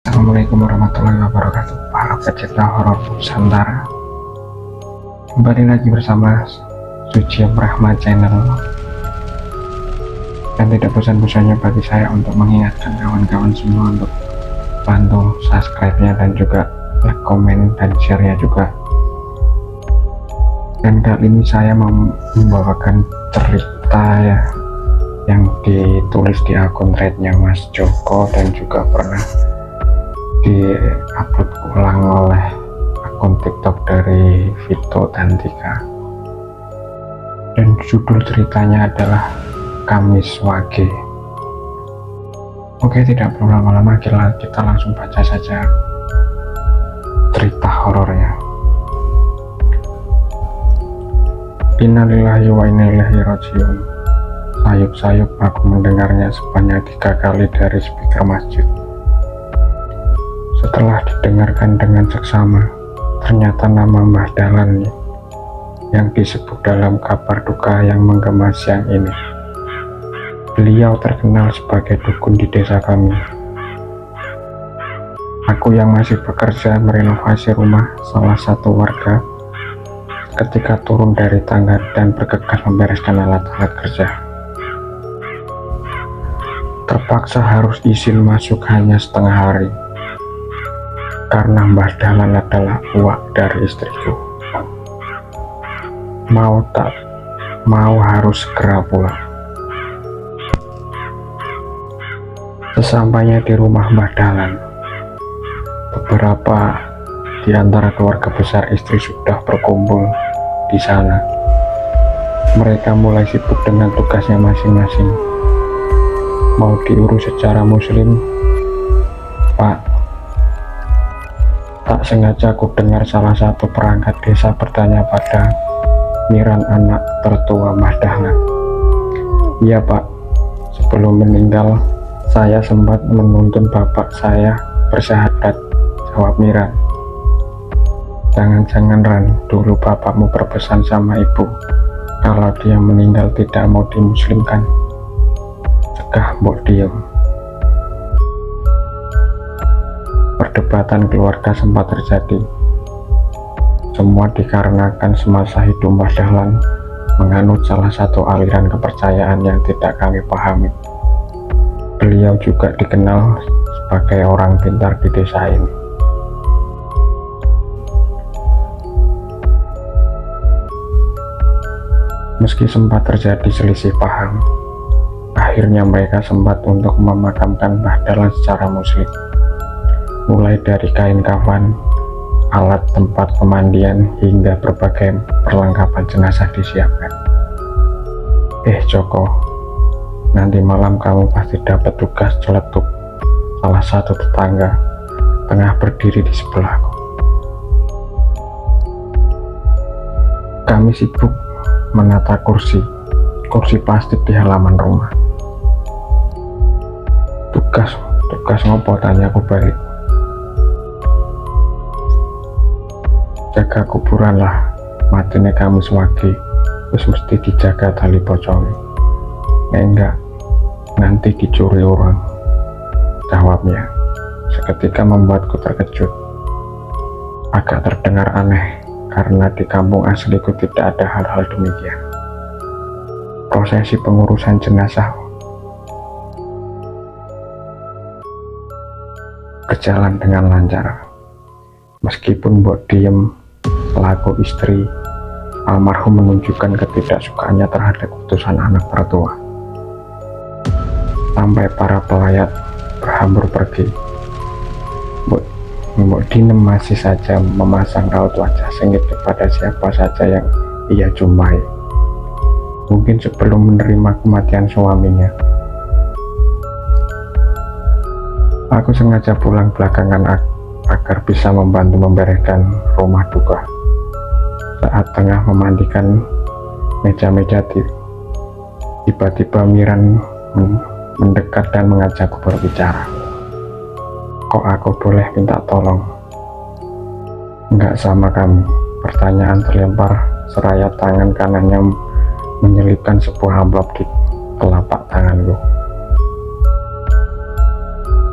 Assalamualaikum warahmatullahi wabarakatuh, para pecinta horor Nusantara. Kembali lagi bersama Suci Brahma Channel. Dan tidak bosan-bosannya bagi saya untuk mengingatkan kawan-kawan semua untuk bantu subscribe-nya dan juga like, komen, dan share-nya juga. Dan kali ini saya membawakan cerita yang ditulis di akun threadnya Mas Joko dan juga pernah di-upload ulang oleh akun TikTok dari Vito Dantika, dan judul ceritanya adalah Kamis Wage. Oke, tidak perlu lama-lama, kita langsung baca saja cerita horornya. Innalillahi wa inna ilaihi rajiun. Sayup-sayup aku mendengarnya sebanyak 3 kali dari speaker masjid. Setelah didengarkan dengan seksama, ternyata nama Mbah Dahlan yang disebut dalam kabar duka yang menggema siang ini. Beliau terkenal sebagai dukun di desa kami. Aku yang masih bekerja merenovasi rumah salah satu warga ketika turun dari tangga dan bergegas membereskan alat-alat kerja. Terpaksa harus izin masuk hanya setengah hari, karena Mbah Dahlan adalah uak dari istriku. Mau tak mau harus segera pulang. Sesampainya di rumah Mbah Dahlan, beberapa di antara keluarga besar istri sudah berkumpul di sana. Mereka mulai sibuk dengan tugasnya masing-masing. Mau diurus secara muslim, Pak. Tak sengaja aku dengar salah satu perangkat desa bertanya pada Miran, anak tertua Mbah Dahlan. Iya Pak, sebelum meninggal saya sempat menuntun bapak saya bersyahadat, jawab Miran. Jangan-jangan Ran, dulu bapakmu berpesan sama ibu kalau dia meninggal tidak mau dimuslimkan. Cegah mbok diem. Perdebatan keluarga sempat terjadi. Semua dikarenakan semasa hidup Mbah Dahlan menganut salah satu aliran kepercayaan yang tidak kami pahami. Beliau juga dikenal sebagai orang pintar di desa ini. Meski sempat terjadi selisih paham, akhirnya mereka sempat untuk memakamkan Mbah Dahlan secara muslim. Mulai dari kain kafan, alat tempat pemandian, hingga berbagai perlengkapan jenazah disiapkan. Joko, nanti malam kamu pasti dapat tugas celetuk salah satu tetangga tengah berdiri di sebelahku. Kami sibuk menata kursi plastik di halaman rumah. Tugas ngopo, tanyaku balik. Jaga kuburan lah, matine Kamis Wage wis mesti dijaga tali pocongnya. Enggak, nanti dicuri orang, jawabnya. Seketika membuatku terkejut. Agak terdengar aneh karena di kampung asliku tidak ada hal-hal demikian. Prosesi pengurusan jenazah berjalan dengan lancar. Meskipun Mbok Diem selaku istri almarhum menunjukkan ketidaksukaannya terhadap keputusan anak mertua, sampai para pelayat berhambur pergi. Mbok Diem masih saja memasang raut wajah sengit kepada siapa saja yang ia jumpai, mungkin sebelum menerima kematian suaminya. Aku sengaja pulang belakangan agar bisa membantu membereskan rumah duka. Saat tengah memandikan meja-meja, tiba-tiba Miran mendekat dan mengajakku berbicara. Kok aku boleh minta tolong? Enggak sama kamu. Pertanyaan terlempar seraya tangan kanannya menyelipkan sebuah amplop di telapak tanganku.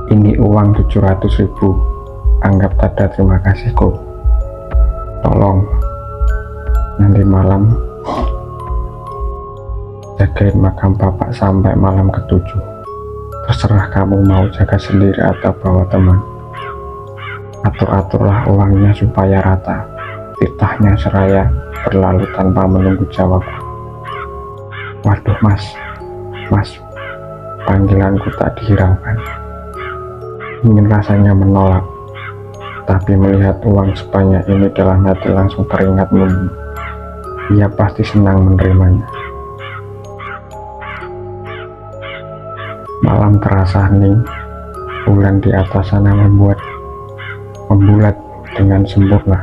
Ini uang 700.000. Anggap tanda terima kasihku. Tolong nanti malam jagain makam bapak sampai malam ke-7. Terserah kamu mau jaga sendiri atau bawa teman. Atur-aturlah uangnya supaya rata. Titahnya seraya berlalu tanpa menunggu jawaban. Waduh mas, panggilanku tak dihiraukan. Ingin rasanya menolak, tapi melihat uang sebanyak ini dalam hati langsung teringat Mumu. Ia pasti senang menerimanya. Malam terasa hening, bulan di atas sana membulat dengan sempurna.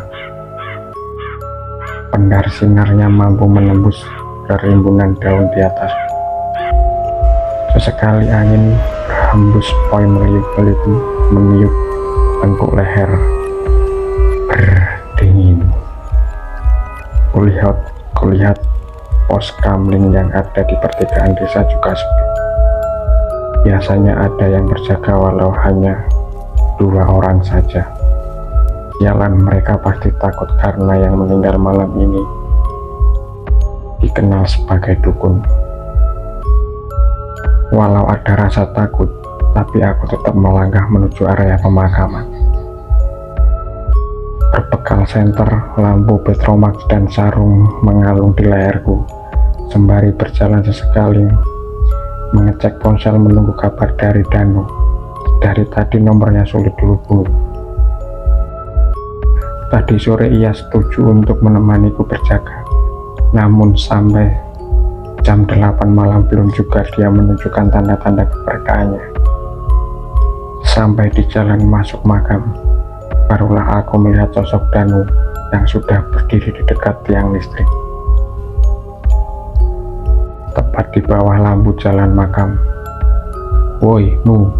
Pendar sinarnya mampu menembus kerimbunan daun di atas. Sesekali angin berhembus poi meniup tengkuk leher berdingin. Kulihat pos kamling yang ada di pertigaan desa juga sepi. Biasanya ada yang berjaga walau hanya 2 orang saja. Sialan, mereka pasti takut karena yang meninggal malam ini dikenal sebagai dukun. Walau ada rasa takut, tapi aku tetap melangkah menuju area pemakaman. Berbekal senter, lampu petromax dan sarung mengalung di leherku. Sembari berjalan sesekali mengecek ponsel menunggu kabar dari Danu. Dari tadi nomornya sulit dihubungi. Tadi sore ia setuju untuk menemaniku berjaga. Namun sampai jam 8 malam belum juga dia menunjukkan tanda-tanda keberadaannya. Sampai di jalan masuk makam, barulah aku melihat sosok Danu yang sudah berdiri di dekat tiang listrik. Tepat di bawah lampu jalan makam. Woi, Nu,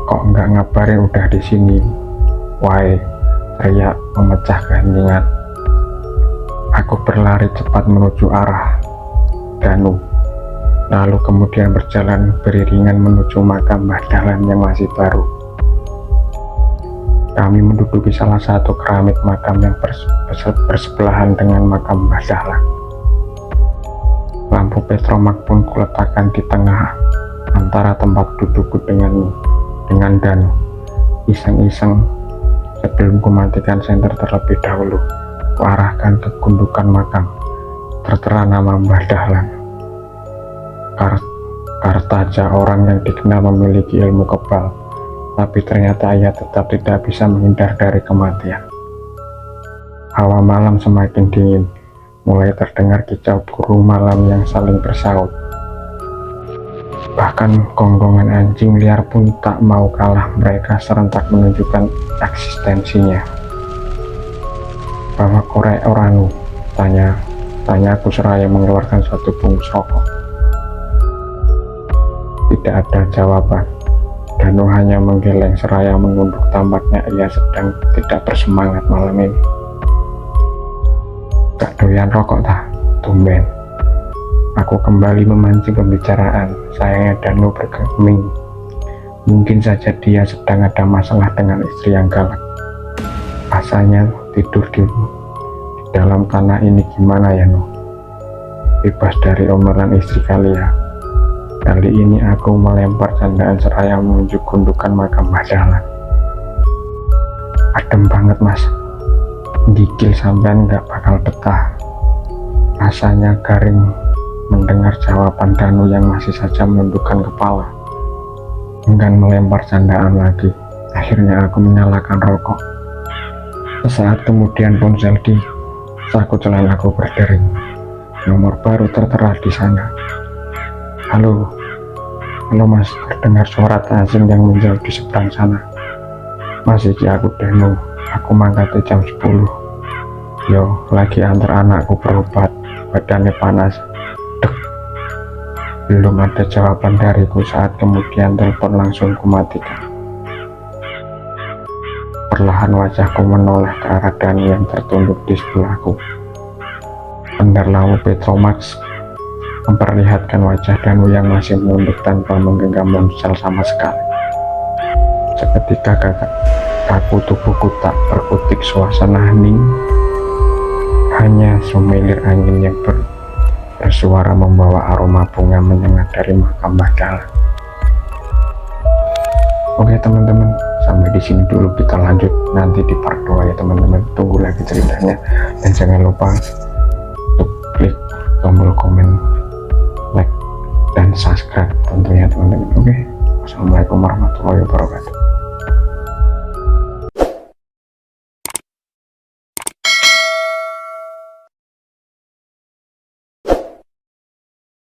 kok nggak ngabarin udah di sini? Why? Teriak memecah keheningan. Aku berlari cepat menuju arah Danu, lalu kemudian berjalan beriringan menuju makam Mbah Dahlan yang masih baru. Kami menduduki salah satu keramik makam yang bersebelahan dengan makam Mbah Dahlan. Lampu petromak pun kuletakkan di tengah antara tempat dudukku dengan Danu. Iseng-iseng sebelum kumatikan senter terlebih dahulu, kuarahkan ke gundukan makam. Tertera nama Mbah Dahlan. Kartaja, orang yang dikenal memiliki ilmu kebal, tapi ternyata ia tetap tidak bisa menghindar dari kematian. Hawa malam semakin dingin, mulai terdengar kicau burung malam yang saling bersaut. Bahkan gonggongan anjing liar pun tak mau kalah, mereka serentak menunjukkan eksistensinya. Bawa korek orangmu, tanyaku seraya mengeluarkan satu bungkus rokok. Tidak ada jawaban. Danu hanya menggeleng seraya menunduk, tampaknya ia sedang tidak bersemangat malam ini. Gak doyan rokok tak? Tumben. Aku kembali memancing pembicaraan. Sayangnya Danu bergeming. Mungkin saja dia sedang ada masalah dengan istri yang galak. Rasanya tidur di dalam tanah ini gimana ya, No? Bebas dari omelan istri kali ya. Kali ini aku melempar candaan seraya menuju gundukan makam Mbah Dahlan. Adem banget mas, gigil sampean gak bakal betah. Rasanya garing mendengar jawaban Danu yang masih saja menundukkan kepala. Enggan melempar candaan lagi. Akhirnya aku menyalakan rokok. Sesaat kemudian ponsel di saku celanaku berdering. Nomor baru tertera di sana. Halo mas, terdengar suara asing yang menjauh di seberang sana. Masih di aku Danu, aku mangkatnya jam 10. Yo, lagi antar anakku berobat, badannya panas. Dek. Belum ada jawaban dariku saat kemudian telepon langsung kumatikan. Perlahan wajahku menoleh ke arah Danu yang tertunduk di sebelahku. Pendar lampu petromax memperlihatkan wajah Danu yang masih menunduk tanpa menggenggam ponsel sama sekali. Seketika kaku tubuhku tak berkutik, suasana hening. Hanya semilir angin yang bersuara membawa aroma bunga menyengat dari makam Mbah Dahlan. Oke teman-teman, sampai di sini dulu, kita lanjut nanti di part 2 ya teman-teman. Tunggu lagi ceritanya, dan jangan lupa untuk klik tombol komen, like, dan subscribe tentunya teman-teman. Oke, wassalamualaikum warahmatullahi wabarakatuh.